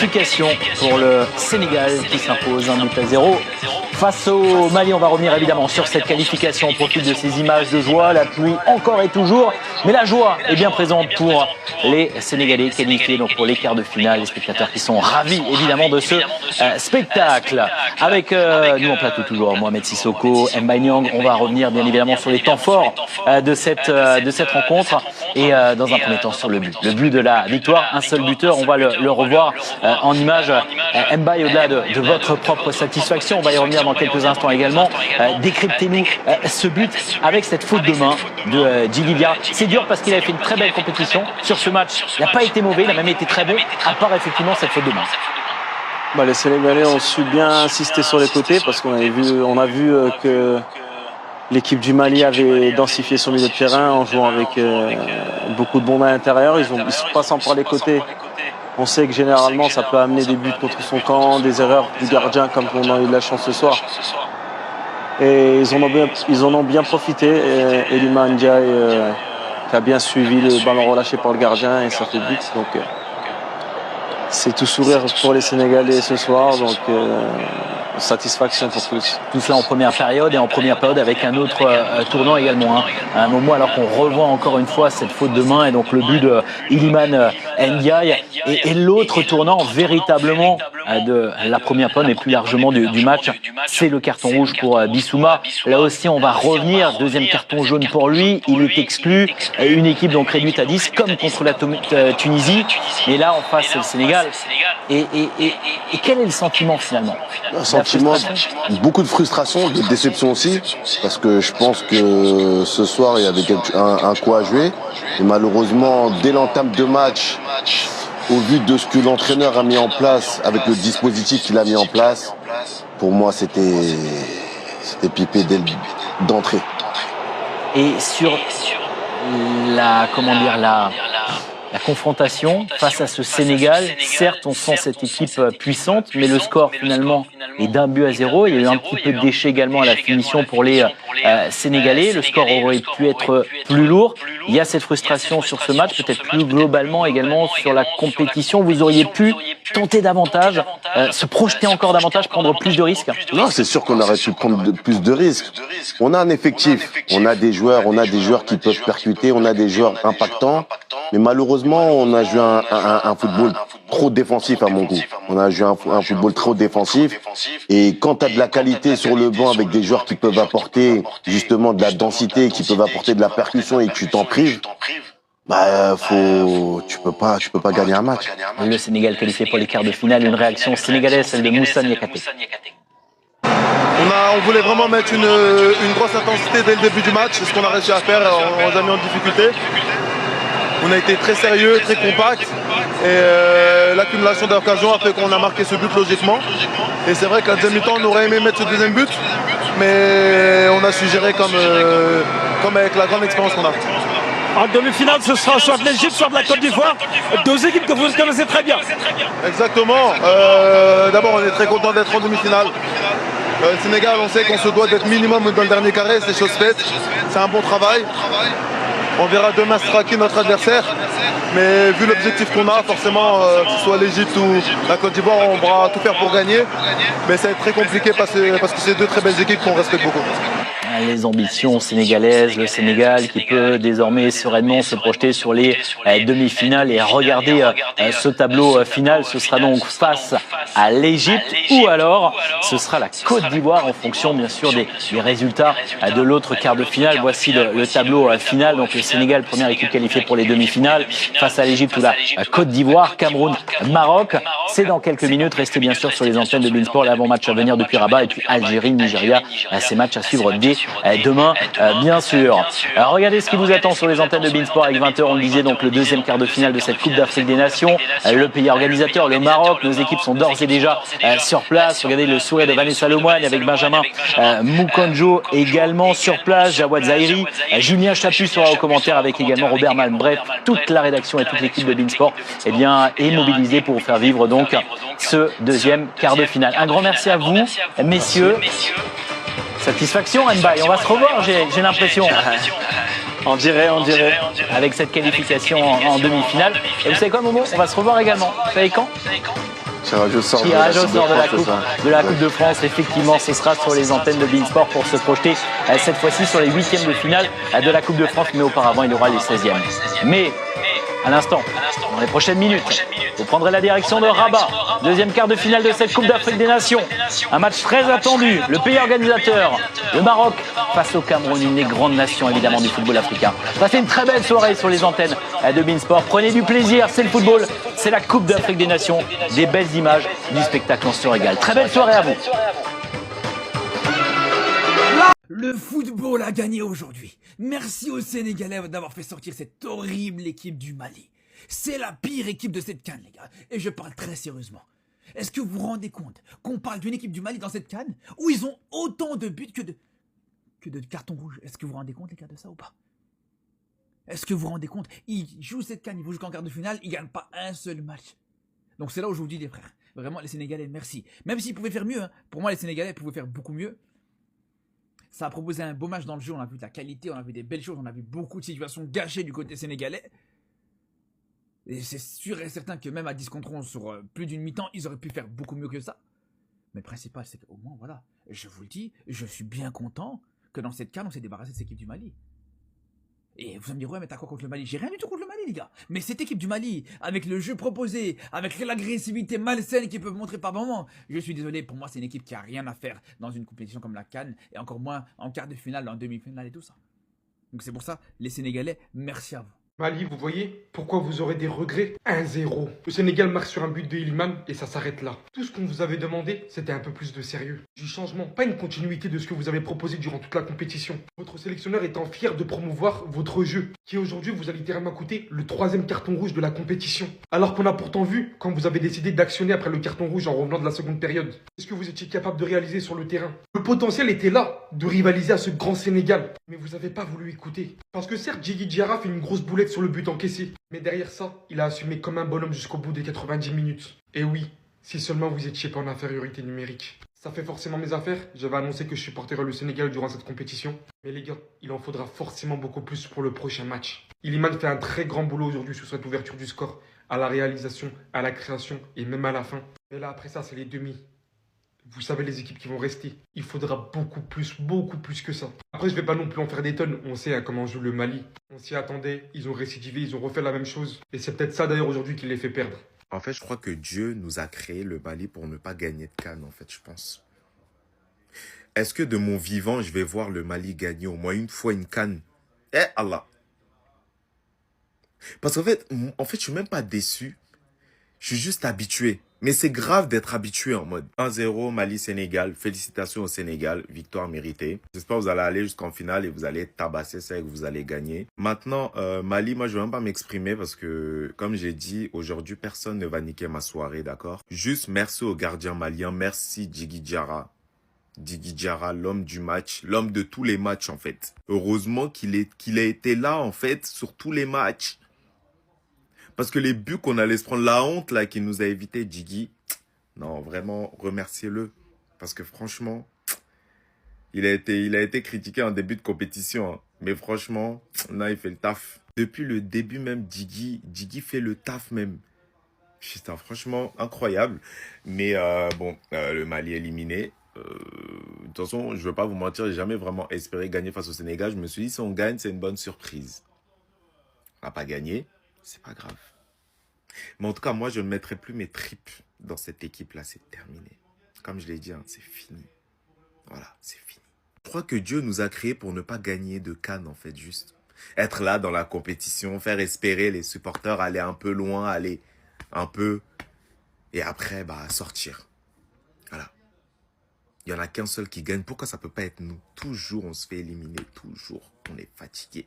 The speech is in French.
qualification pour le Sénégal qui s'impose 1-0 face au Mali. On va revenir évidemment sur cette qualification au profit de ces images de joie. La pluie encore et toujours, mais la joie est bien présente pour les Sénégalais qualifiés donc pour les quarts de finale. Les spectateurs qui sont ravis évidemment de ce spectacle. Avec nous en plateau toujours Mohamed Sissoko, Mbaye Niang. On va revenir bien évidemment sur les temps forts de cette rencontre et dans un premier temps sur le but. Le but de la victoire, un seul buteur. On va le revoir en image. Mbaye, au-delà de votre propre satisfaction, on va y revenir dans quelques instants également. Décryptez-nous ce but avec cette faute de main de Djigui. C'est dur parce qu'il avait fait une très belle compétition sur ce match. Il n'a pas été mauvais, il a même été très bon, à part effectivement cette faute de main. Les Sénégalais ont su bien insister sur les côtés parce qu'on a vu que l'équipe du Mali avait densifié son milieu de terrain en jouant avec beaucoup de bombes à l'intérieur. Ils se passant par les côtés. On sait que généralement ça peut amener des buts contre son camp, des erreurs du gardien comme on a eu de la chance ce soir. Et ils en ont bien profité. Et Iliman Ndiaye qui a bien suivi le ballon relâché par le gardien et ça fait but. Donc c'est tout sourire pour les Sénégalais ce soir. Donc satisfaction pour tous. Tout cela en première période et en première période avec un autre tournant également. À un moment alors qu'on revoit encore une fois cette faute de main et donc le but de Iliman Ndiaye et l'autre tournant véritablement de la première période et plus largement du match, c'est le carton rouge pour Bissouma. Là aussi on va revenir, deuxième carton jaune pour lui, il est exclu, une équipe donc réduite à 10 comme contre la Tunisie, et là en face c'est le Sénégal. Et quel est le sentiment finalement? Un sentiment, beaucoup de frustration, de déception aussi, parce que je pense que ce soir il y avait un coup à jouer, et malheureusement dès l'entame de match, au vu de ce que l'entraîneur a mis en place, avec le dispositif qu'il a mis en place, pour moi c'était pipé d'entrée. Et sur la confrontation face à ce Sénégal, certes on sent cette équipe puissante, mais le score finalement est d'1-0. Il y a eu un petit peu de déchet également à la finition pour les Sénégalais. Le score aurait pu être plus lourd. Il y a cette frustration sur ce match, peut-être plus globalement également sur la compétition. Vous auriez pu tenter davantage, se projeter encore davantage, prendre plus de risques? Non, c'est sûr qu'on aurait pu prendre plus de risques. On a un effectif, on a des joueurs qui peuvent percuter, on a des joueurs impactants, mais malheureusement on a joué un football trop défensif à mon goût. On a joué un football trop défensif, et quand tu as de la qualité sur le banc avec des joueurs qui peuvent apporter justement de la densité, qui peuvent apporter de la percussion et que tu t'en prives, tu peux pas gagner un match. Le Sénégal qualifié pour les quarts de finale, une réaction sénégalaise, celle de Moussa Niakhaté. On voulait vraiment mettre une grosse intensité dès le début du match, c'est ce qu'on a réussi à faire, on les a mis en difficulté. On a été très sérieux, très compact, et l'accumulation d'occasions a fait qu'on a marqué ce but logiquement. Et c'est vrai qu'à deuxième mi-temps, on aurait aimé mettre ce deuxième but, mais on a su gérer comme avec la grande expérience qu'on a. En demi-finale, ce sera soit de l'Égypte, soit de la Côte d'Ivoire, deux équipes que vous connaissez très bien. Exactement. D'abord, on est très content d'être en demi-finale. Le Sénégal, on sait qu'on se doit d'être minimum dans le dernier carré, c'est chose faite. C'est un bon travail. On verra demain ce sera qui notre adversaire. Mais vu l'objectif qu'on a, forcément, que ce soit l'Égypte ou la Côte d'Ivoire, on va tout faire pour gagner. Mais ça va être très compliqué parce que c'est deux très belles équipes qu'on respecte beaucoup. Les ambitions sénégalaises, le Sénégal qui peut désormais sereinement se projeter sur les demi-finales et regarder ce tableau final. Ce sera donc face à l'Égypte ou alors ce sera la Côte d'Ivoire en fonction bien sûr des résultats de l'autre quart de finale. Voici le tableau final. Donc le Sénégal, première équipe qualifiée pour les demi-finales face à l'Égypte ou la Côte d'Ivoire, Cameroun, Maroc. C'est dans quelques minutes. Restez bien sûr sur les antennes de Beansport. L'avant-match à venir depuis Rabat et puis Algérie, Nigeria. Ces matchs à suivre dès demain, bien sûr. Alors, regardez ce qui vous attend sur les antennes de Beansport avec 20h. On le disait donc le deuxième quart de finale de cette Coupe d'Afrique des Nations. Le pays organisateur, le Maroc. Nos équipes sont d'ores et déjà sur place. Regardez le sourire de Vanessa Lemoine avec Benjamin Moukonjo également sur place. Jawad Zahiri, Julien Chaput sera au commentaire avec également Robert Malm. Bref, toute la rédaction et toute l'équipe de Beansport est mobilisée pour vous faire vivre donc ce deuxième quart de finale. Un grand merci à vous, messieurs. Satisfaction, Mbaye. On va se revoir, j'ai l'impression. On dirait. Avec cette qualification en demi-finale. Et vous savez quoi, Momo? On va se revoir également. Vous savez quand? Tirage au sort Tirage au sort de la France, Coupe c'est ça. de la Coupe de France. Effectivement, ce sera sur les antennes de Beansport pour se projeter cette fois-ci sur les huitièmes de finale de la Coupe de France. Mais auparavant, il y aura les 16e. Mais à l'instant, dans les prochaines minutes, vous prendrez la direction de Rabat. Deuxième quart de finale de cette Coupe d'Afrique des Nations. Un match très attendu. Le pays organisateur, le Maroc, face au Cameroun, une des grandes nations évidemment du football africain. Passez une très belle soirée sur les antennes de Beansport. Prenez du plaisir, c'est le football, c'est la Coupe d'Afrique des Nations. Des belles images, du spectacle en se régale. Très belle soirée à vous. Le football a gagné aujourd'hui. Merci aux Sénégalais d'avoir fait sortir cette horrible équipe du Mali. C'est la pire équipe de cette CAN, les gars. Et je parle très sérieusement. Est-ce que vous vous rendez compte qu'on parle d'une équipe du Mali dans cette CAN où ils ont autant de buts que de cartons rouges? Est-ce que vous vous rendez compte, les gars, de ça ou pas? Est-ce que vous vous rendez compte? Ils jouent cette CAN, ils vont jusqu'en quart de finale, ils ne gagnent pas un seul match. Donc c'est là où je vous dis, les frères, vraiment, les Sénégalais, merci. Même s'ils pouvaient faire mieux, hein. Pour moi, les Sénégalais pouvaient faire beaucoup mieux. Ça a proposé un beau match dans le jeu, on a vu de la qualité, on a vu des belles choses, on a vu beaucoup de situations gâchées du côté sénégalais. Et c'est sûr et certain que même à 10 contre 11 sur plus d'une mi-temps, ils auraient pu faire beaucoup mieux que ça. Mais le principal, c'est qu'au moins, voilà, je vous le dis, je suis bien content que dans cette CAN, on s'est débarrassé de cette équipe du Mali. Et vous allez me dire, ouais, mais t'as quoi contre le Mali? J'ai rien du tout contre le Mali, les gars. Mais cette équipe du Mali, avec le jeu proposé, avec l'agressivité malsaine qu'ils peuvent montrer par moments, je suis désolé, pour moi, c'est une équipe qui a rien à faire dans une compétition comme la CAN, et encore moins en quart de finale, en demi-finale et tout ça. Donc c'est pour ça, les Sénégalais, merci à vous. Mali, vous voyez pourquoi vous aurez des regrets? 1-0. Le Sénégal marque sur un but de Iliman et ça s'arrête là. Tout ce qu'on vous avait demandé, c'était un peu plus de sérieux. Du changement, pas une continuité de ce que vous avez proposé durant toute la compétition. Votre sélectionneur étant fier de promouvoir votre jeu, qui aujourd'hui vous a littéralement coûté le 3e carton rouge de la compétition. Alors qu'on a pourtant vu quand vous avez décidé d'actionner après le carton rouge en revenant de la seconde période. Est-ce que vous étiez capable de réaliser sur le terrain? Le potentiel était là de rivaliser à ce grand Sénégal. Mais vous n'avez pas voulu écouter. Parce que certes, Djigui Diarra fait une grosse boulette sur le but encaissé. Mais derrière ça, il a assumé comme un bonhomme jusqu'au bout des 90 minutes. Et oui, si seulement vous étiez pas en infériorité numérique. Ça fait forcément mes affaires. J'avais annoncé que je supporterais le Sénégal durant cette compétition. Mais les gars, il en faudra forcément beaucoup plus pour le prochain match. Iliman fait un très grand boulot aujourd'hui sur cette ouverture du score. À la réalisation, à la création et même à la fin. Mais là, après ça, c'est les demi. Vous savez les équipes qui vont rester. Il faudra beaucoup plus que ça. Après, je vais pas non plus en faire des tonnes. On sait comment joue le Mali. On s'y attendait. Ils ont récidivé, ils ont refait la même chose. Et c'est peut-être ça d'ailleurs aujourd'hui qui les fait perdre. En fait, je crois que Dieu nous a créé le Mali pour ne pas gagner de CAN, en fait, je pense. Est-ce que de mon vivant, je vais voir le Mali gagner au moins une fois une CAN? Eh Allah! Parce qu'en fait, je suis même pas déçu. Je suis juste habitué. Mais c'est grave d'être habitué en mode 1-0 Mali-Sénégal. Félicitations au Sénégal. Victoire méritée. J'espère que vous allez aller jusqu'en finale et vous allez tabasser ça et que vous allez gagner. Maintenant, Mali, moi, je vais même pas m'exprimer parce que, comme j'ai dit, aujourd'hui, personne ne va niquer ma soirée, d'accord? Juste merci au gardien malien. Merci Djigui Diarra. Djigui Diarra, l'homme du match. L'homme de tous les matchs, en fait. Heureusement qu'il a été là, en fait, sur tous les matchs. Parce que les buts qu'on allait se prendre, la honte là qui nous a évité Djigui, non, vraiment, remerciez-le. Parce que franchement, il a été critiqué en début de compétition. Hein. Mais franchement, non, il fait le taf. Depuis le début même, Djigui fait le taf même. Putain, franchement, incroyable. Mais bon, le Mali éliminé. De toute façon, je ne veux pas vous mentir, j'ai jamais vraiment espéré gagner face au Sénégal. Je me suis dit, si on gagne, c'est une bonne surprise. On n'a pas gagné. C'est pas grave. Mais en tout cas, moi, je ne mettrai plus mes tripes dans cette équipe-là. C'est terminé. Comme je l'ai dit, hein, c'est fini. Voilà, c'est fini. Je crois que Dieu nous a créés pour ne pas gagner de CAN, en fait, juste. Être là dans la compétition, faire espérer les supporters, aller un peu loin, aller un peu... Et après, bah, sortir. Voilà. Il n'y en a qu'un seul qui gagne. Pourquoi ça ne peut pas être nous? Toujours, on se fait éliminer. Toujours, on est fatigué.